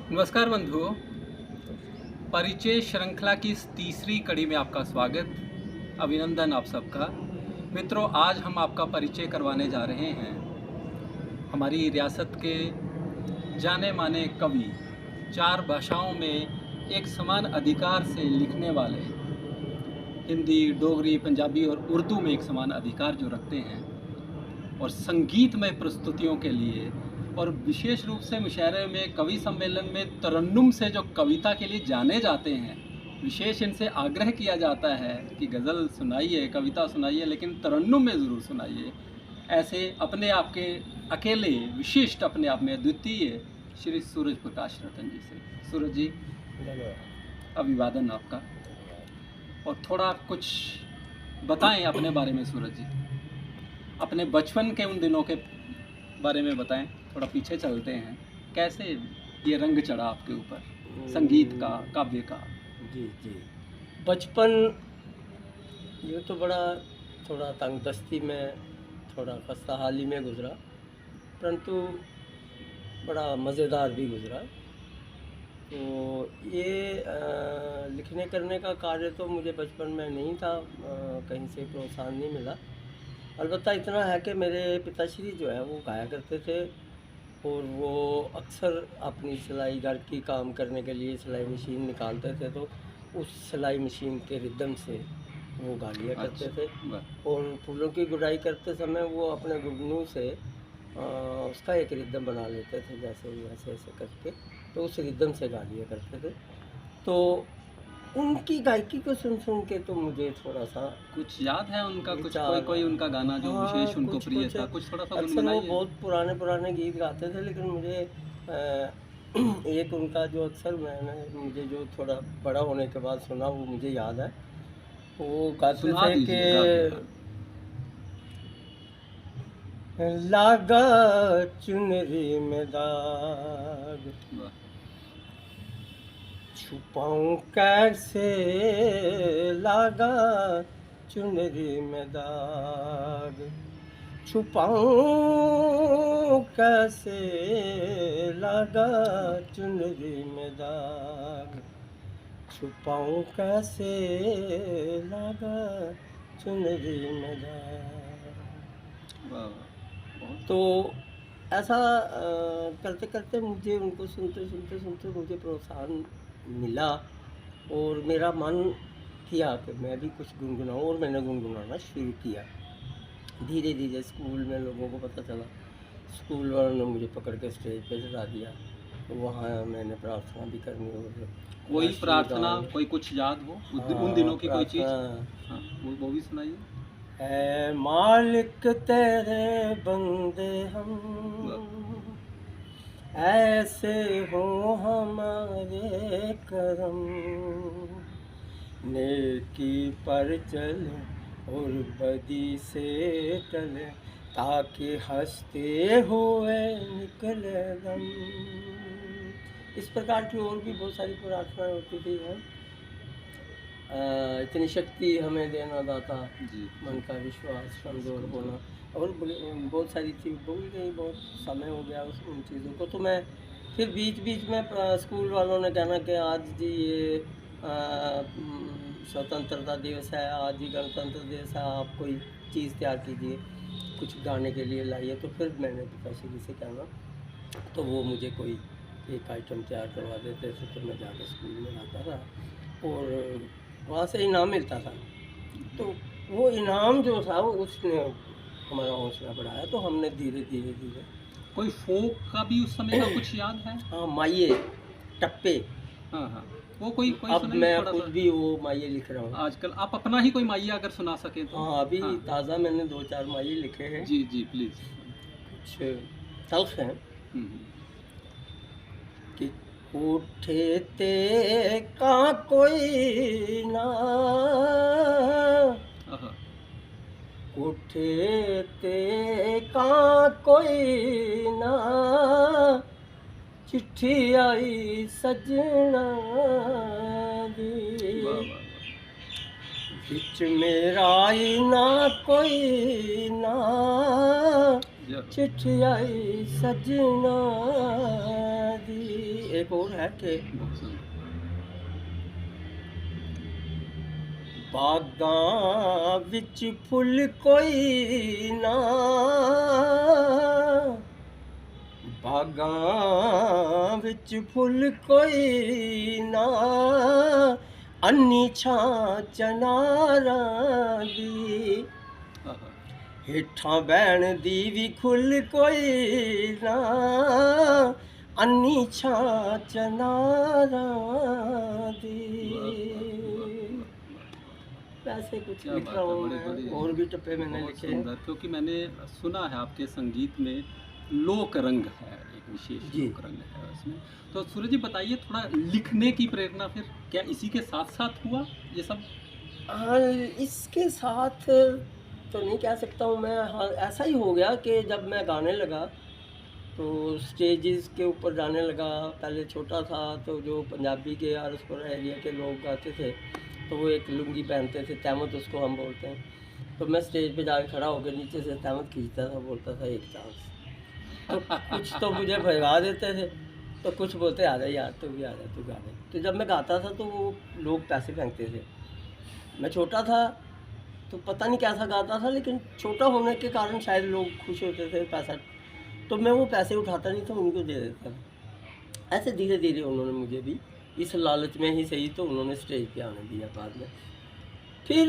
नमस्कार बंधुओं, परिचय श्रृंखला की इस तीसरी कड़ी में आपका स्वागत। अभिनंदन आप सबका। मित्रों, आज हम आपका परिचय करवाने जा रहे हैं हमारी रियासत के जाने माने कवि, 4 भाषाओं में एक समान अधिकार से लिखने वाले, हिंदी, डोगरी, पंजाबी और उर्दू में एक समान अधिकार जो रखते हैं, और संगीतमय प्रस्तुतियों के लिए और विशेष रूप से मुशायरे में, कवि सम्मेलन में तरन्नुम से जो कविता के लिए जाने जाते हैं। विशेष इनसे आग्रह किया जाता है कि गज़ल सुनाइए, कविता सुनाइए, लेकिन तरन्नुम में ज़रूर सुनाइए। ऐसे अपने आप के अकेले, विशिष्ट, अपने आप में अद्वितीय श्री सूरज प्रकाश रतन जी से। सूरज जी, अभिवादन आपका। और थोड़ा कुछ बताएं अपने बारे में सूरज जी, अपने बचपन के उन दिनों के बारे में बताएं। थोड़ा पीछे चलते हैं, कैसे ये रंग चढ़ा आपके ऊपर संगीत का, काव्य का? जी जी, बचपन ये तो बड़ा थोड़ा तंगदस्ती में, थोड़ा खस्ता हाली में गुज़रा, परंतु बड़ा मज़ेदार भी गुज़रा। तो ये लिखने करने का कार्य तो मुझे बचपन में नहीं था, कहीं से प्रोत्साहन नहीं मिला। अलबत्ता इतना है कि मेरे पिताश्री जो है वो गाया करते थे, और वो अक्सर अपनी सिलाई घर की काम करने के लिए सिलाई मशीन निकालते थे, तो उस सिलाई मशीन के रिदम से वो गा लिया करते थे। और फूलों की गुड़ाई करते समय वो अपने घुटनों से उसका एक रिदम बना लेते थे, जैसे ऐसे ऐसे करके, तो उस रिदम से गा लिया करते थे। तो उनकी गायकी को सुन सुन के तो मुझे थोड़ा सा कुछ याद है उनका? कुछ कोई उनका गाना जो विशेष उनको प्रिय था, कुछ थोड़ा सा अक्सर वो बहुत पुराने गीत गाते थे, लेकिन मुझे एक उनका जो अक्सर मुझे जो थोड़ा बड़ा होने के बाद सुना, वो मुझे याद है। वो गाते थे कि लागा चुनरी में दाग, छुपाऊं कैसे लागा चुनरी में दाग, छुपाऊं कैसे लागा चुनरी में दाग, छुपाऊं कैसे लागा चुनरी में दाग। तो ऐसा करते करते मुझे उनको सुनते मुझे प्रोत्साहन मिला, और मेरा मन किया कि मैं भी कुछ गुनगुनाऊँ, और मैंने गुनगुनाना शुरू किया। धीरे धीरे स्कूल में लोगों को पता चला, स्कूल वालों ने मुझे पकड़ के स्टेज पे चढ़ा दिया, तो वहाँ मैंने प्रार्थना भी करनी हो। कोई प्रार्थना, कोई कुछ याद हो उन दिनों की कोई चीज़? हाँ, वो भी सुनाइए। है मालिक तेरे बंदे हम, ऐसे हो हमारे करम, नेकी पर चले और बदी से टले, ताकि हंसते हुए निकले दम। इस प्रकार की और भी बहुत सारी प्रार्थनाएं होती थी। इतनी शक्ति हमें देना दाता, मन का विश्वास कमज़ोर होना, और बहुत सारी चीज़ भूल गई, बहुत समय हो गया उन चीज़ों को। तो मैं फिर बीच बीच में स्कूल वालों ने कहना कि आज जी ये स्वतंत्रता दिवस है, आज ही गणतंत्र दिवस है, आप कोई चीज़ तैयार कीजिए, कुछ गाने के लिए लाइए। तो फिर मैंने पिताश्री से कहना, तो वो मुझे कोई एक आइटम तैयार करवा देते थे, तो मैं जाकर स्कूल में गाता था, और वहाँ से इनाम मिलता था। तो वो इनाम जो था वो उसने हमारा हौसला बढ़ाया, तो हमने धीरे धीरे कोई फोक का भी उस समय का कुछ याद है? हाँ, माइये, टप्पे। हाँ, वो कोई अब मैं खुद भी वो माइये लिख रहा हूँ आजकल। आप अपना ही कोई माइया अगर सुना सके तो। हाँ, अभी ताज़ा मैंने 2-4 माइये लिखे हैं। जी जी, प्लीज़। कुछ तल्ख हैं कि उठे ते का कोई ना, उठे ते का कोई ना, चिट्ठी आई सजना दी, बिच मेरा आई ना कोई ना, चिट्ठी आई सजना दी। एक और है कि बहुत सुंदर। बागां विच फुल कोई ना, बागां विच फुल कोई ना, अन्नी छां चनारां दी, आहा, हेठां बैण दी भी खुल कोई ना, अन्नी छां चनारां दी। वाह, वाह, वाह, वाह। ऐसे कुछ क्या लिख रहा बात है, हूँ बड़ी मैं, बड़ी और भी टप्पे मैंने बहुत लिखे हैं। सुंदर, क्योंकि मैंने सुना है आपके संगीत में लोक रंग है, एक विशेष जी। लोक रंग है उसमें। तो सूरज जी बताइए, थोड़ा लिखने की प्रेरणा फिर क्या इसी के साथ साथ हुआ ये सब? हाँ, इसके साथ तो नहीं कह सकता हूँ मैं। हाँ, ऐसा ही हो गया कि जब मैं गाने लगा तो स्टेजेस के ऊपर जाने लगा। पहले छोटा था तो जो पंजाबी के आरसपुरा एरिया के लोग गाते थे तो वो एक लुंगी पहनते थे, तहमत उसको हम बोलते हैं। तो मैं स्टेज पे जाके खड़ा होकर नीचे से तहमत खींचता था, बोलता था एक चांस। तो कुछ तो मुझे भगा देते थे, तो कुछ बोलते आ जा यार, तू भी आ जा, तू गा दे। तो जब मैं गाता था तो वो लोग पैसे फेंकते थे। मैं छोटा था तो पता नहीं कैसा गाता था, लेकिन छोटा होने के कारण शायद लोग खुश होते थे पैसा, तो मैं वो पैसे उठाता नहीं था, उनको दे देता था। ऐसे धीरे धीरे उन्होंने मुझे भी इस लालच में ही सही तो उन्होंने स्टेज पे आने दिया बाद में। फिर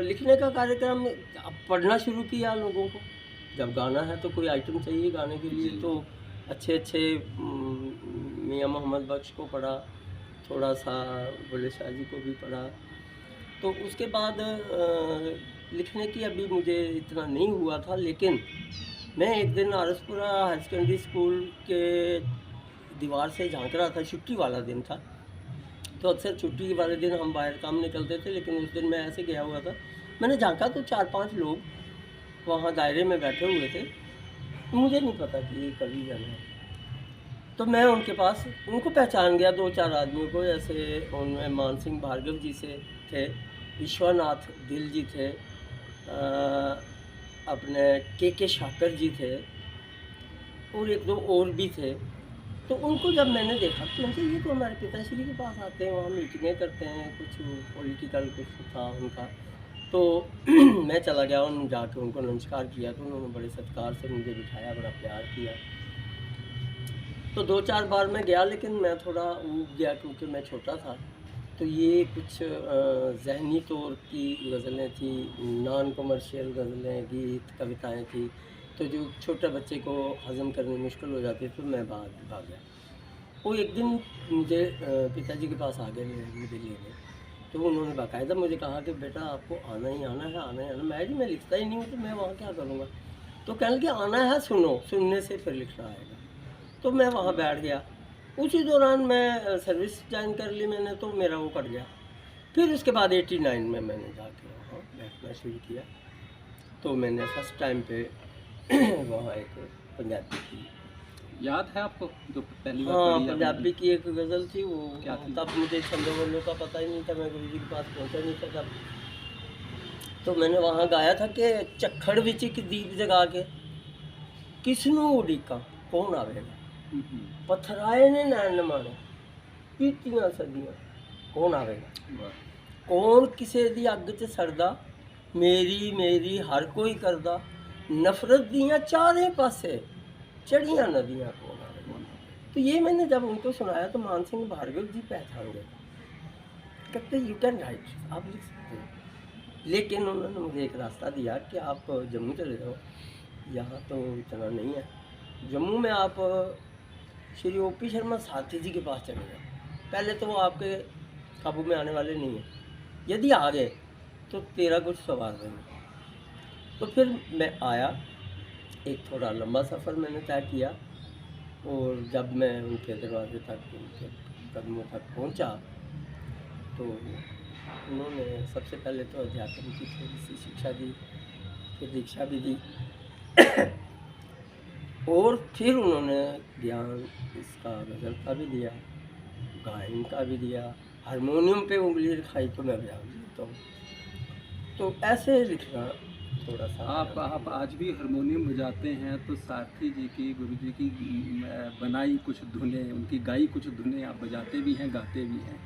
लिखने का कार्यक्रम, अब पढ़ना शुरू किया लोगों को। जब गाना है तो कोई आइटम चाहिए गाने के लिए, जी। तो अच्छे अच्छे मियाँ मोहम्मद बख्श को पढ़ा, थोड़ा सा बुल्ले शाह जी को भी पढ़ा। तो उसके बाद लिखने की अभी मुझे इतना नहीं हुआ था, लेकिन मैं एक दिन आरसपुरा हायर सेकेंडरी स्कूल के दीवार से झांक रहा था, छुट्टी वाला दिन था। तो अक्सर छुट्टी वाले दिन हम बाहर काम निकलते थे, लेकिन उस दिन मैं ऐसे गया हुआ था। मैंने झांका तो 4-5 लोग वहाँ दायरे में बैठे हुए थे। मुझे नहीं पता कि ये कवि जन है। तो मैं उनके पास उनको पहचान गया, 2-4 आदमियों को। जैसे उनमें मान सिंह भार्गव जी से थे, विश्वनाथ दिल जी थे, अपने के शाकर जी थे, और 1-2 और भी थे। तो उनको जब मैंने देखा तो मुझे, ये तो हमारे पिताश्री के पास आते हैं, वहाँ मीटिंगें करते हैं, कुछ पॉलिटिकल कुछ था उनका। तो मैं चला गया, उन जाके उनको नमस्कार किया, तो उन्होंने बड़े सत्कार से मुझे बिठाया, बड़ा प्यार किया। तो 2-4 बार मैं गया, लेकिन मैं थोड़ा ऊब गया क्योंकि मैं छोटा था। तो ये कुछ ज़हनी तौर की गज़लें थी, नॉन कमर्शियल गज़लें, गीत, कविताएँ थी, तो जो छोटे बच्चे को हज़म करनी मुश्किल हो जाती, तो मैं भाग गया। वो एक दिन मुझे पिताजी के पास आ गए मुझे लेने। तो उन्होंने बाकायदा मुझे कहा कि बेटा आपको आना ही आना है, आना ही आना। मैं जी मैं लिखता ही नहीं हूँ, तो मैं वहाँ क्या करूँगा? तो कहने लगे आना है, सुनो, सुनने से फिर लिखना आएगा। तो मैं वहाँ बैठ गया। उसी दौरान मैं सर्विस ज्वाइन कर ली मैंने, तो मेरा वो कट गया। फिर उसके बाद 89 में मैंने जाके वहाँ बैठना शुरू किया। तो मैंने फर्स्ट टाइम पे वहाँ एक पंजाबी की, याद है आपको जो पहली बार हाँ, पढ़ी आपने? पंजाबी की एक गज़ल थी वो। क्या थी? तब मुझे छंदों वंदों का पता ही नहीं था, मैं गुरुजी के पास पहुँचा नहीं था तब। तो मैंने वहाँ गाया था कि झक्खड़ विच एक दीप जगा के, किसनू उड़ीका कौन आवेगा, पत्थराए ने नैन नमाने, पीतियां सदियां कौन आवेगा, वाह, कौन किसे दी अग च सड़दा, मेरी मेरी हर कोई करदा, नफरत दियां चारे पासे चढ़ियां नदियां कौन आवेगा। कौन? तो ये मैंने जब उनको सुनाया तो मान सिंह भार्गव जी पहचान गए, कहते यू कैन राइट, आप लिख सकते हैं। लेकिन उन्होंने मुझे एक रास्ता दिया कि आप जम्मू चले जाओ, यहाँ तो इतना नहीं है। जम्मू में आप श्री ओपी शर्मा साथी जी के पास चले जाओ, पहले तो वो आपके काबू में आने वाले नहीं हैं, यदि आ गए तो तेरा कुछ सवाल नहीं। तो फिर मैं आया, एक थोड़ा लंबा सफ़र मैंने तय किया, और जब मैं उनके दरवाजे तक, उनके कदमों तक पहुंचा, तो उन्होंने सबसे पहले तो अध्यात्म की थोड़ी सी शिक्षा दी, फिर दीक्षा भी दी, और फिर उन्होंने ज्ञान इसका गज़ल का भी दिया, गायन का भी दिया, हारमोनियम पे उंगली रखाई तो मैं बजा भी लेता हूँ। तो ऐसे लिखना थोड़ा सा आप आज भी हारमोनियम बजाते हैं, तो सारथी जी की, गुरु जी की बनाई कुछ धुनें, उनकी गाई कुछ धुनें आप बजाते भी हैं, गाते भी हैं।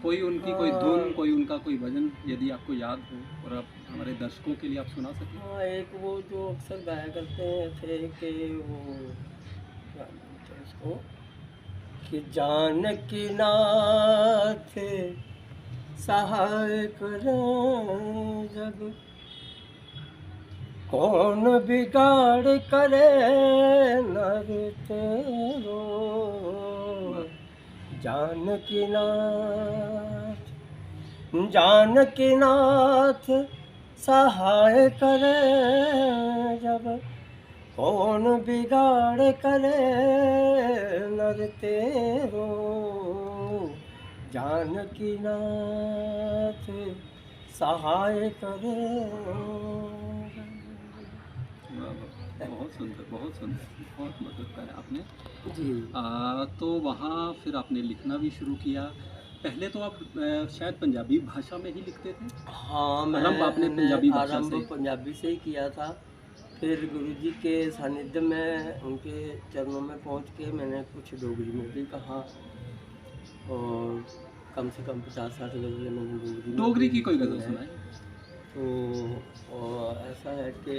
कोई उनकी कोई धुन, कोई उनका कोई भजन यदि आपको याद हो और आप हमारे दर्शकों के लिए आप सुना सकें। हाँ, एक वो जो अक्सर गाया करते थे कि वो क्या बोलते हैं उसको, कि जानकी नाथ सहाय करें जग, कौन बिगाड़ करे नर तेरो। जानकी नाथ सहाय करे जब, कौन बिगाड़ करे नर तेरो। जानकी नाथ सहाय करे। बहुत सुंदर, बहुत सुंदर, बहुत मधुर गाया आपने। जी। तो वहाँ फिर आपने लिखना भी शुरू किया। पहले तो आप शायद पंजाबी भाषा में ही लिखते थे। हाँ, आरंभ आपने पंजाबी भाषा आरंभ से। पंजाबी से ही किया था। फिर गुरुजी के सानिध्य में, उनके चरणों में पहुंच के मैंने कुछ डोगरी में भी कहा, और कम से कम 50-60 गज़लें मैंने डोगरी की कोई गज़ल सुनाई? तो ऐसा है कि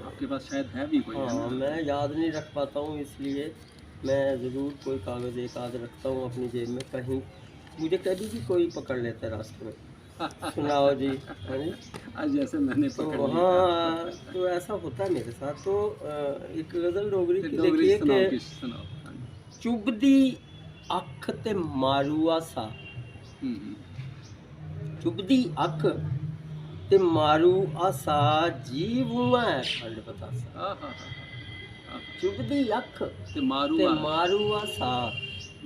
आपके पास शायद है भी कोई, है हाँ, ना? मैं याद नहीं रख पाता हूँ, इसलिए मैं ज़रूर कोई कागज़ एक आध रखता हूँ अपनी जेब में। कहीं मुझे कभी भी कोई पकड़ लेता है रास्ते में, सुनाओ जी, है नी? आज जैसे मैंने तो पकड़ ली। हाँ, तो ऐसा होता है मेरे साथ। तो एक गज़ल डोगरी की डोगरी लिखी है सुनाओ, कि किस सुनाओ। हाँ जी। चुभदी अख ते मारूआ सा, चुभदी अख ते मारू आसा, जीव मैं खंड बतासा। चुभदी अख ते मारू ते आ। मारू आसा,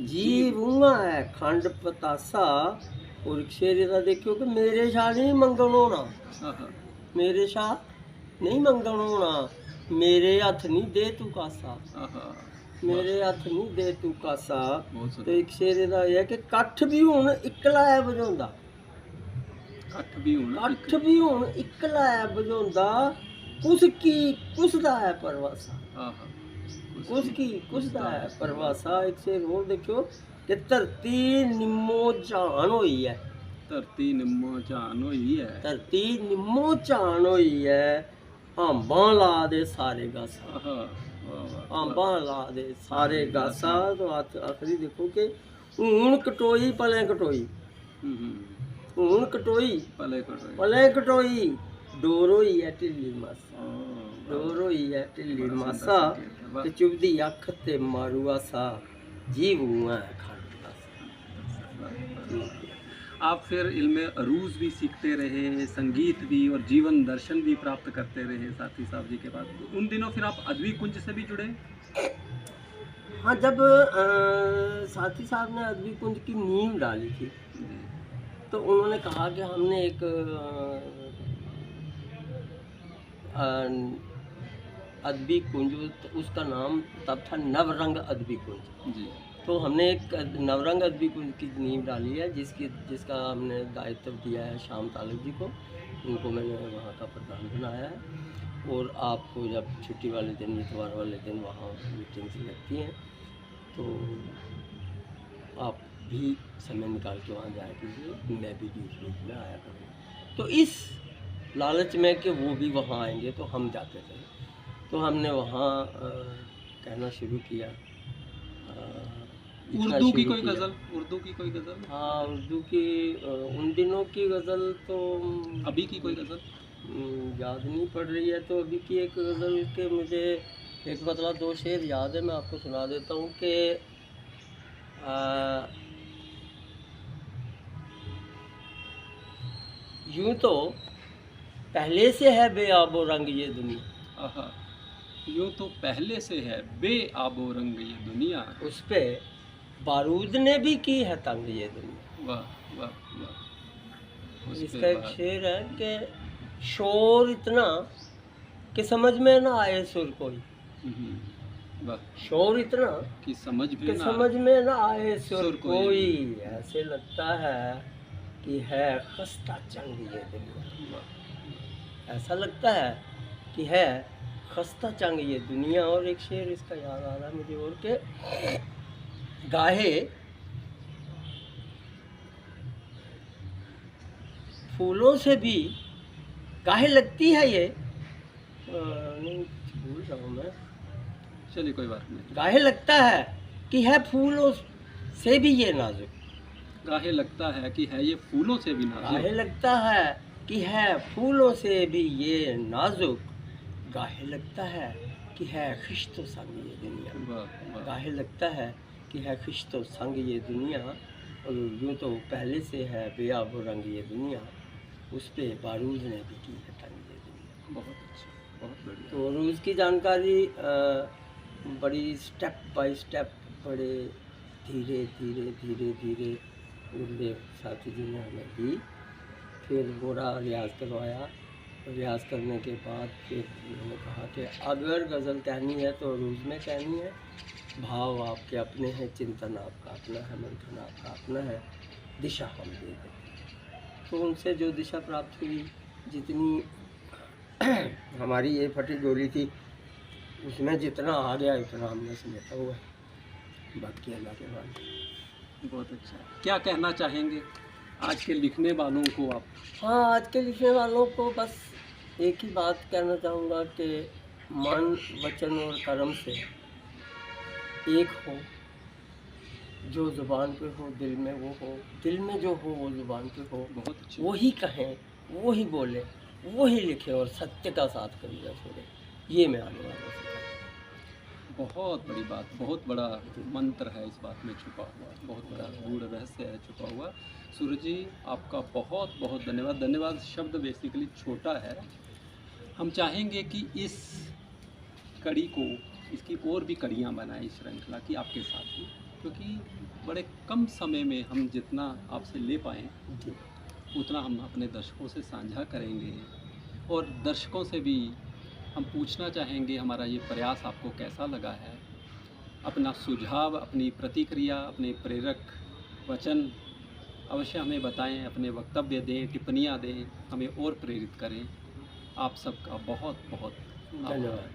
जीव मैं खंड पतासा। और एक शेर ਇਹਦਾ देखियो कि मेरे शा नहीं मंगण होना, मेरे शा नहीं मंगण होना, मेरे हथ नहीं दे तू कासा, मेरे हथ नहीं दे तू कासा। तो एक शेर ਇਹਦਾ ਇਹ है कि कठ भी हुण इकला है बजाउंदा, कठ भी हुण इकला है बजाउंदा, कुसदा है परवासा, कुसदा है परवासा। एक शेर और देखियो कि धरती निम्मो झान होई है, धरती निम्मो झान होई है, धरती निम्मो झान होई है, आंबां ला दे सारे गासा, आंबां ला दे सारे गासा। तो आखिरी देखो कि हून कटोई पले कटोई, हून कटोई पले कटोई, डोर होई है ढिल्ली मासा, डोर होई है ढिल्ली मासा। ते चुभदी अख ते मारू आसा, जीव मैं खंड बतासा। आप फिर इल्म अरूज भी सीखते रहे, संगीत भी, और जीवन दर्शन भी प्राप्त करते रहे साथी साहब जी के बाद। उन दिनों फिर आप अदबी कुंज से भी जुड़े? हाँ, जब साथी साहब ने अदबी कुंज की नींव डाली थी, तो उन्होंने कहा कि हमने एक अदबी कुंज, उसका नाम तब था नवरंग अदबी कुंज जी। तो हमने एक नवरंग अदबी कुंज की नींव डाली है, जिसका हमने दायित्व दिया है श्याम तालुक जी को। उनको मैंने वहाँ का प्रधान बनाया है। और आपको जब छुट्टी वाले दिन, इतवार वाले दिन वहाँ मीटिंग्स लगती हैं, तो आप भी समय निकाल के वहाँ जाया कीजिए, मैं भी बीच बीच में आया करूँगा। तो इस लालच में कि वो भी वहाँ आएंगे, तो हम जाते थे। तो हमने वहाँ कहना शुरू किया। उर्दू की कोई गज़ल? उर्दू की कोई गज़ल? हाँ, उर्दू की उन दिनों की गज़ल तो अभी की कोई गज़ल याद नहीं पड़ रही है। तो अभी की एक गज़ल के मुझे एक मतलब 2 शेर याद है, मैं आपको सुना देता हूँ कि यूँ तो पहले से है बेआबो रंग ये दुनिया, यूँ तो पहले से है बेआबो रंग ये दुनिया, उस पे बारूद ने भी की है तंग ये दुनिया। वाह वाह वाह। इसका एक शेर है कि शोर इतना कि समझ में ना आए सुर कोई, शोर इतना कि समझ में ना आए सुर कोई, ऐसे लगता है कि है खस्ता चंग ये दुनिया, ऐसा लगता है कि है खस्ता चंग ये दुनिया। और एक शेर इसका याद आ रहा है मुझे और के गाहे फूलों से भी गाहे लगती है ये नहीं भूल रहा हूँ मैं। चलिए कोई बात नहीं। गाहे लगता है कि है फूलों से भी ये नाजुक। गाहे लगता है कि है ये फूलों से भी गाहे नाजुक। लगता है कि है फूलों से भी ये नाजुक। गाहे लगता है कि है खिश्तो संग ये दुनिया। वाह वाह। गाहे लगता है कि है खिश्तो संग ये दुनिया। और यूँ तो पहले से है बेआब रंग ये दुनिया। उस पे बारूद ने भी की है तंग ये दुनिया। बहुत अच्छा, बहुत बढ़िया। तो रूज़ की जानकारी बड़ी स्टेप बाय स्टेप, बड़े धीरे धीरे धीरे धीरे गुरुदेव साथी जी ने हमें दी। फिर पूरा रियाज करवाया। रियाज करने के बाद फिर उन्होंने कहा कि अगर गज़ल कहनी है तो रूज़ में कहनी है, भाव आपके अपने हैं, चिंतन आपका अपना है, मंथन आपका अपना है, दिशा हम दे देते हैं। तो उनसे जो दिशा प्राप्त हुई, जितनी हमारी ये फटी गोली थी उसमें जितना आ गया उतना हमने समेटा हुआ है, बाकी अल्लाह के बाद। बहुत अच्छा। क्या कहना चाहेंगे आज के लिखने वालों को आप? हाँ, आज के लिखने वालों को बस एक ही बात कहना चाहूँगा कि मन, वचन और कर्म से एक हो। जो ज़ुबान पे हो दिल में वो हो, दिल में जो हो वो ज़ुबान पे हो। बहुत अच्छे। वो ही कहें, वो ही बोले, वो ही लिखे और सत्य का साथ कभी न छोड़े। ये मैं आने वालों से कहता हूँ। बहुत बड़ी बात, बहुत बड़ा मंत्र है इस बात में छुपा हुआ, बहुत बड़ा गूढ़ रहस्य है छुपा हुआ। सूरज जी आपका बहुत बहुत धन्यवाद। धन्यवाद शब्द बेसिकली छोटा है। हम चाहेंगे कि इस कड़ी को, इसकी और भी कड़ियाँ बनाएं इस श्रृंखला की आपके साथ ही, क्योंकि बड़े कम समय में हम जितना आपसे ले पाएँ जी। उतना हम अपने दर्शकों से साझा करेंगे। और दर्शकों से भी हम पूछना चाहेंगे हमारा ये प्रयास आपको कैसा लगा है। अपना सुझाव, अपनी प्रतिक्रिया, अपने प्रेरक वचन अवश्य हमें बताएं, अपने वक्तव्य दें, टिप्पणियाँ दें, हमें और प्रेरित करें। आप सबका बहुत बहुत आभार। धन्यवाद।